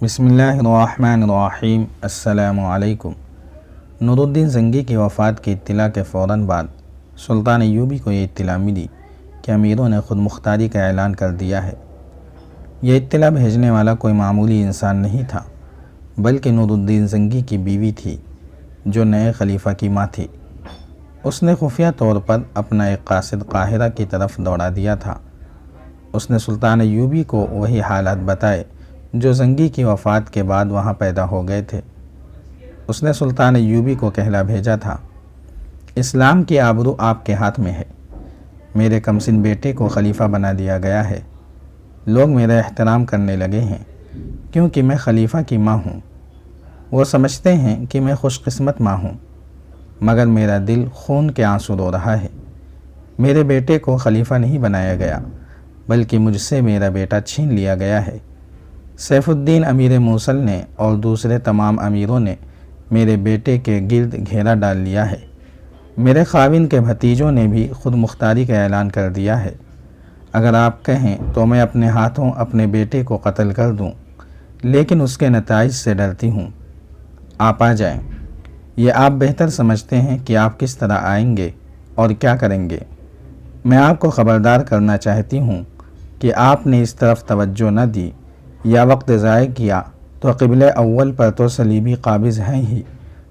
بسم اللہ الرحمن الرحیم۔ السلام علیکم۔ نور الدین زنگی کی وفات کی اطلاع کے فوراً بعد سلطان ایوبی کو یہ اطلاع ملی کہ امیروں نے خود مختاری کا اعلان کر دیا ہے۔ یہ اطلاع بھیجنے والا کوئی معمولی انسان نہیں تھا، بلکہ نور الدین زنگی کی بیوی تھی، جو نئے خلیفہ کی ماں تھی۔ اس نے خفیہ طور پر اپنا ایک قاصد قاہرہ کی طرف دوڑا دیا تھا۔ اس نے سلطان ایوبی کو وہی حالات بتائے جو زنگی کی وفات کے بعد وہاں پیدا ہو گئے تھے۔ اس نے سلطان ایوبی کو کہلا بھیجا تھا، اسلام کی آبرو آپ کے ہاتھ میں ہے۔ میرے کمسن بیٹے کو خلیفہ بنا دیا گیا ہے۔ لوگ میرا احترام کرنے لگے ہیں کیونکہ میں خلیفہ کی ماں ہوں۔ وہ سمجھتے ہیں کہ میں خوش قسمت ماں ہوں، مگر میرا دل خون کے آنسو رو رہا ہے۔ میرے بیٹے کو خلیفہ نہیں بنایا گیا، بلکہ مجھ سے میرا بیٹا چھین لیا گیا ہے۔ سیف الدین امیر موصل نے اور دوسرے تمام امیروں نے میرے بیٹے کے گرد گھیرا ڈال لیا ہے۔ میرے خاوند کے بھتیجوں نے بھی خود مختاری کا اعلان کر دیا ہے۔ اگر آپ کہیں تو میں اپنے ہاتھوں اپنے بیٹے کو قتل کر دوں، لیکن اس کے نتائج سے ڈرتی ہوں۔ آپ آ جائیں۔ یہ آپ بہتر سمجھتے ہیں کہ آپ کس طرح آئیں گے اور کیا کریں گے۔ میں آپ کو خبردار کرنا چاہتی ہوں کہ آپ نے اس طرف توجہ نہ دی یا وقت ضائع کیا تو قبلہ اول پر تو صلیبی قابض ہیں ہی،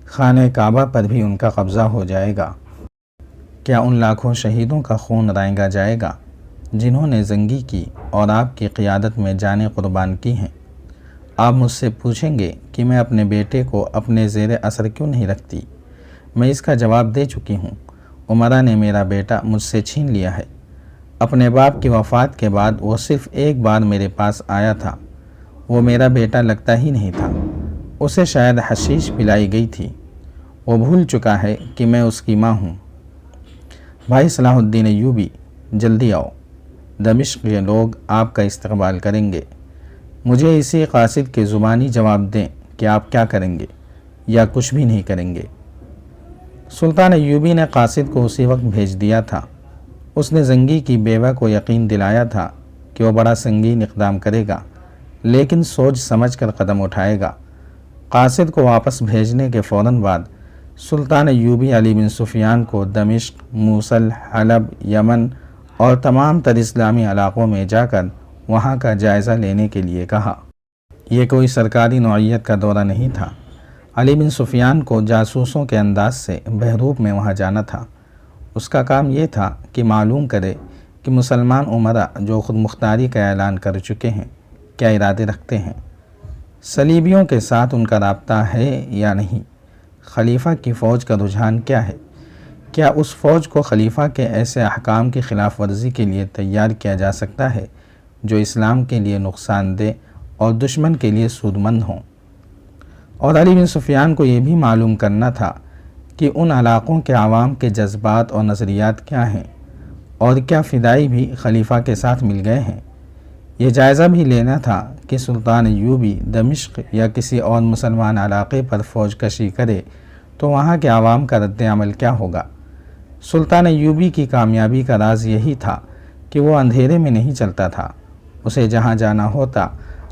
خانہ کعبہ پر بھی ان کا قبضہ ہو جائے گا۔ کیا ان لاکھوں شہیدوں کا خون رائیگا جائے گا جنہوں نے زنگی کی اور آپ کی قیادت میں جانیں قربان کی ہیں؟ آپ مجھ سے پوچھیں گے کہ میں اپنے بیٹے کو اپنے زیر اثر کیوں نہیں رکھتی۔ میں اس کا جواب دے چکی ہوں۔ عمرہ نے میرا بیٹا مجھ سے چھین لیا ہے۔ اپنے باپ کی وفات کے بعد وہ صرف ایک بار میرے پاس آیا تھا۔ وہ میرا بیٹا لگتا ہی نہیں تھا۔ اسے شاید حشیش پلائی گئی تھی۔ وہ بھول چکا ہے کہ میں اس کی ماں ہوں۔ بھائی صلاح الدین ایوبی، جلدی آؤ۔ دمشق کے لوگ آپ کا استقبال کریں گے۔ مجھے اسی قاصد کے زبانی جواب دیں کہ آپ کیا کریں گے یا کچھ بھی نہیں کریں گے۔ سلطان ایوبی نے قاصد کو اسی وقت بھیج دیا تھا۔ اس نے زنگی کی بیوہ کو یقین دلایا تھا کہ وہ بڑا سنگین اقدام کرے گا، لیکن سوچ سمجھ کر قدم اٹھائے گا۔ قاصد کو واپس بھیجنے کے فوراً بعد سلطان ایوبی علی بن سفیان کو دمشق، موصل، حلب، یمن اور تمام تر اسلامی علاقوں میں جا کر وہاں کا جائزہ لینے کے لیے کہا۔ یہ کوئی سرکاری نوعیت کا دورہ نہیں تھا۔ علی بن سفیان کو جاسوسوں کے انداز سے بہروپ میں وہاں جانا تھا۔ اس کا کام یہ تھا کہ معلوم کرے کہ مسلمان امراء جو خود مختاری کا اعلان کر چکے ہیں کیا ارادے رکھتے ہیں، صلیبیوں کے ساتھ ان کا رابطہ ہے یا نہیں، خلیفہ کی فوج کا رجحان کیا ہے، کیا اس فوج کو خلیفہ کے ایسے احکام کی خلاف ورزی کے لیے تیار کیا جا سکتا ہے جو اسلام کے لیے نقصان دہ اور دشمن کے لیے سودمند ہوں۔ اور علی بن سفیان کو یہ بھی معلوم کرنا تھا کہ ان علاقوں کے عوام کے جذبات اور نظریات کیا ہیں، اور کیا فدائی بھی خلیفہ کے ساتھ مل گئے ہیں۔ یہ جائزہ بھی لینا تھا کہ سلطان ایوبی دمشق یا کسی اور مسلمان علاقے پر فوج کشی کرے تو وہاں کے عوام کا رد عمل کیا ہوگا۔ سلطان ایوبی کی کامیابی کا راز یہی تھا کہ وہ اندھیرے میں نہیں چلتا تھا۔ اسے جہاں جانا ہوتا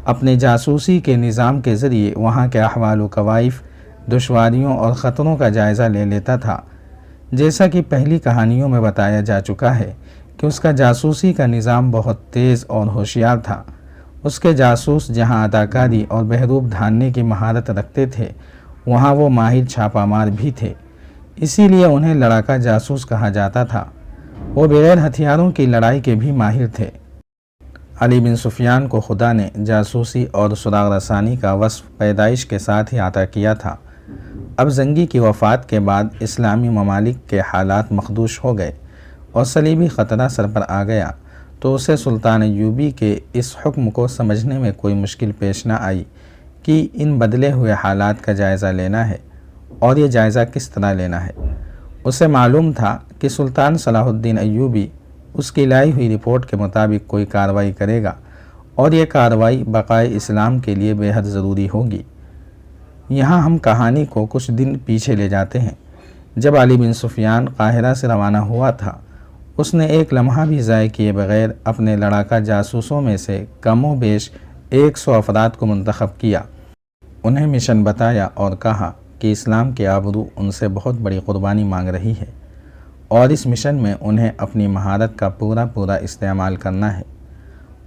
اپنے جاسوسی کے نظام کے ذریعے وہاں کے احوال و کوائف، دشواریوں اور خطروں کا جائزہ لے لیتا تھا۔ جیسا کہ پہلی کہانیوں میں بتایا جا چکا ہے کہ اس کا جاسوسی کا نظام بہت تیز اور ہوشیار تھا۔ اس کے جاسوس جہاں اداکاری اور بہروپ ڈھاننے کی مہارت رکھتے تھے، وہاں وہ ماہر چھاپہ مار بھی تھے، اسی لیے انہیں لڑاکا جاسوس کہا جاتا تھا۔ وہ بغیر ہتھیاروں کی لڑائی کے بھی ماہر تھے۔ علی بن سفیان کو خدا نے جاسوسی اور سراغ رسانی کا وصف پیدائش کے ساتھ ہی عطا کیا تھا۔ اب زنگی کی وفات کے بعد اسلامی ممالک کے حالات مخدوش ہو گئے اور صلیبی خطرہ سر پر آ گیا، تو اسے سلطان ایوبی کے اس حکم کو سمجھنے میں کوئی مشکل پیش نہ آئی کہ ان بدلے ہوئے حالات کا جائزہ لینا ہے، اور یہ جائزہ کس طرح لینا ہے۔ اسے معلوم تھا کہ سلطان صلاح الدین ایوبی اس کی لائی ہوئی رپورٹ کے مطابق کوئی کارروائی کرے گا، اور یہ کارروائی بقائے اسلام کے لیے بے حد ضروری ہوگی۔ یہاں ہم کہانی کو کچھ دن پیچھے لے جاتے ہیں۔ جب علی بن سفیان قاہرہ سے روانہ ہوا تھا، اس نے ایک لمحہ بھی ضائع کیے بغیر اپنے لڑاکا جاسوسوں میں سے کم و بیش 100 افراد کو منتخب کیا، انہیں مشن بتایا اور کہا کہ اسلام کے آبرو ان سے بہت بڑی قربانی مانگ رہی ہے اور اس مشن میں انہیں اپنی مہارت کا پورا استعمال کرنا ہے۔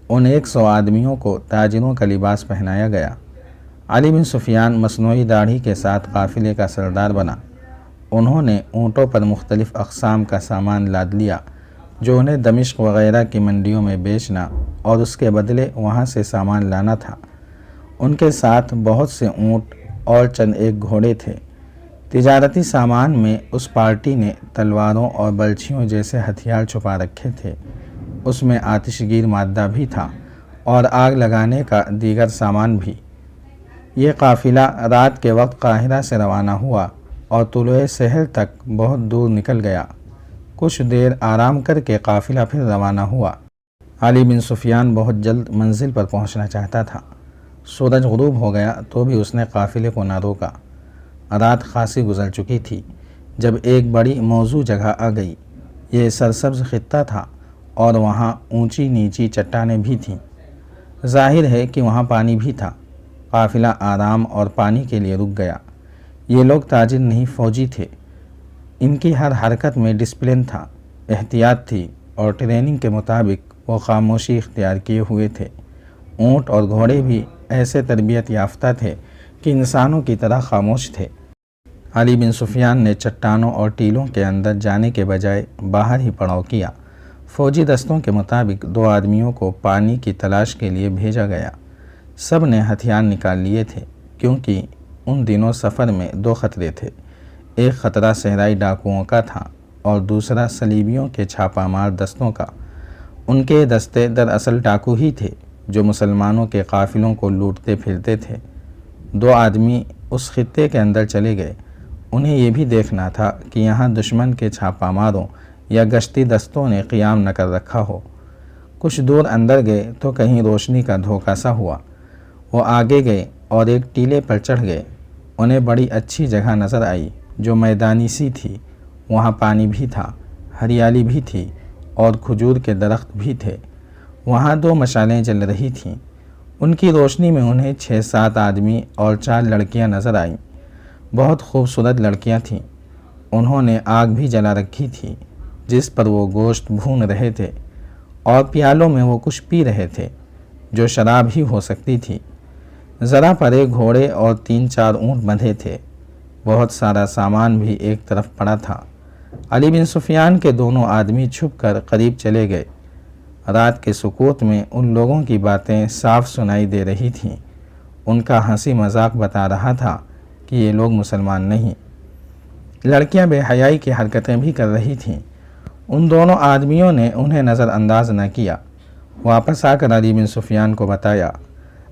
ان 100 آدمیوں کو تاجروں کا لباس پہنایا گیا۔ علی بن سفیان مصنوعی داڑھی کے ساتھ قافلے کا سردار بنا۔ انہوں نے اونٹوں پر مختلف اقسام کا سامان لاد لیا جو انہیں دمشق وغیرہ کی منڈیوں میں بیچنا اور اس کے بدلے وہاں سے سامان لانا تھا۔ ان کے ساتھ بہت سے اونٹ اور چند ایک گھوڑے تھے۔ تجارتی سامان میں اس پارٹی نے تلواروں اور برچھیوں جیسے ہتھیار چھپا رکھے تھے۔ اس میں آتش گیر مادہ بھی تھا اور آگ لگانے کا دیگر سامان بھی۔ یہ قافلہ رات کے وقت قاہرہ سے روانہ ہوا اور طلوع سحر تک بہت دور نکل گیا۔ کچھ دیر آرام کر کے قافلہ پھر روانہ ہوا۔ علی بن سفیان بہت جلد منزل پر پہنچنا چاہتا تھا۔ سورج غروب ہو گیا تو بھی اس نے قافلے کو نہ روکا۔ رات خاصی گزر چکی تھی جب ایک بڑی موزوں جگہ آ گئی۔ یہ سرسبز خطہ تھا اور وہاں اونچی نیچی چٹانیں بھی تھیں۔ ظاہر ہے کہ وہاں پانی بھی تھا۔ قافلہ آرام اور پانی کے لیے رک گیا۔ یہ لوگ تاجر نہیں، فوجی تھے۔ ان کی ہر حرکت میں ڈسپلن تھا، احتیاط تھی اور ٹریننگ کے مطابق وہ خاموشی اختیار کیے ہوئے تھے۔ اونٹ اور گھوڑے بھی ایسے تربیت یافتہ تھے کہ انسانوں کی طرح خاموش تھے۔ علی بن سفیان نے چٹانوں اور ٹیلوں کے اندر جانے کے بجائے باہر ہی پڑاؤ کیا۔ فوجی دستوں کے مطابق 2 آدمیوں کو پانی کی تلاش کے لیے بھیجا گیا۔ سب نے ہتھیار نکال لیے تھے کیونکہ ان دنوں سفر میں 2 خطرے تھے۔ ایک خطرہ صحرائی ڈاکوؤں کا تھا اور دوسرا صلیبیوں کے چھاپہ مار دستوں کا۔ ان کے دستے دراصل ڈاکو ہی تھے جو مسلمانوں کے قافلوں کو لوٹتے پھرتے تھے۔ 2 آدمی اس خطے کے اندر چلے گئے۔ انہیں یہ بھی دیکھنا تھا کہ یہاں دشمن کے چھاپہ ماروں یا گشتی دستوں نے قیام نہ کر رکھا ہو۔ کچھ دور اندر گئے تو کہیں روشنی کا دھوکہ سا ہوا۔ وہ آگے گئے اور ایک ٹیلے پر چڑھ گئے۔ انہیں بڑی اچھی جگہ نظر آئی جو میدانی سی تھی۔ وہاں پانی بھی تھا، ہریالی بھی تھی اور کھجور کے درخت بھی تھے۔ وہاں 2 مشالیں جل رہی تھیں۔ ان کی روشنی میں انہیں 6-7 آدمی اور 4 لڑکیاں نظر آئیں۔ بہت خوبصورت لڑکیاں تھیں۔ انہوں نے آگ بھی جلا رکھی تھی جس پر وہ گوشت بھون رہے تھے اور پیالوں میں وہ کچھ پی رہے تھے جو شراب ہی ہو سکتی تھی۔ ذرا پرے گھوڑے اور 3-4 اونٹ بندھے تھے۔ بہت سارا سامان بھی ایک طرف پڑا تھا۔ علی بن سفیان کے دونوں آدمی چھپ کر قریب چلے گئے۔ رات کے سکوت میں ان لوگوں کی باتیں صاف سنائی دے رہی تھیں۔ ان کا ہنسی مذاق بتا رہا تھا کہ یہ لوگ مسلمان نہیں۔ لڑکیاں بے حیائی کی حرکتیں بھی کر رہی تھیں۔ ان دونوں آدمیوں نے انہیں نظر انداز نہ کیا۔ واپس آ کر علی بن سفیان کو بتایا۔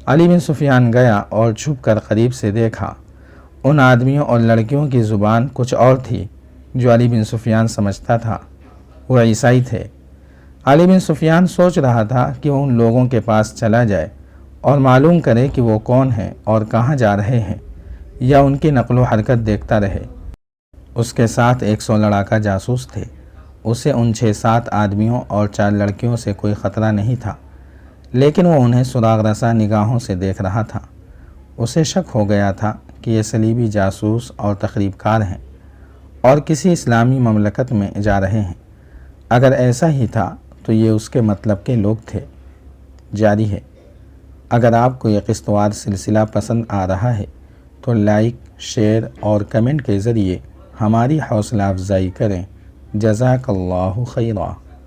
علی بن سفیان گیا اور چھپ کر قریب سے دیکھا۔ ان آدمیوں اور لڑکیوں کی زبان کچھ اور تھی جو علی بن سفیان سمجھتا تھا۔ وہ عیسائی تھے۔ علی بن سفیان سوچ رہا تھا کہ وہ ان لوگوں کے پاس چلا جائے اور معلوم کرے کہ وہ کون ہیں اور کہاں جا رہے ہیں، یا ان کی نقل و حرکت دیکھتا رہے۔ اس کے ساتھ 100 لڑاکا جاسوس تھے۔ اسے ان 6-7 آدمیوں اور 4 لڑکیوں سے کوئی خطرہ نہیں تھا، لیکن وہ انہیں سراغ رساں نگاہوں سے دیکھ رہا تھا۔ اسے شک ہو گیا تھا کہ یہ صلیبی جاسوس اور تخریب کار ہیں اور کسی اسلامی مملکت میں جا رہے ہیں۔ اگر ایسا ہی تھا تو یہ اس کے مطلب کے لوگ تھے۔ جاری ہے۔ اگر آپ کو یہ قسط وار سلسلہ پسند آ رہا ہے تو لائک، شیئر اور کمنٹ کے ذریعے ہماری حوصلہ افزائی کریں۔ جزاک اللہ خیرا۔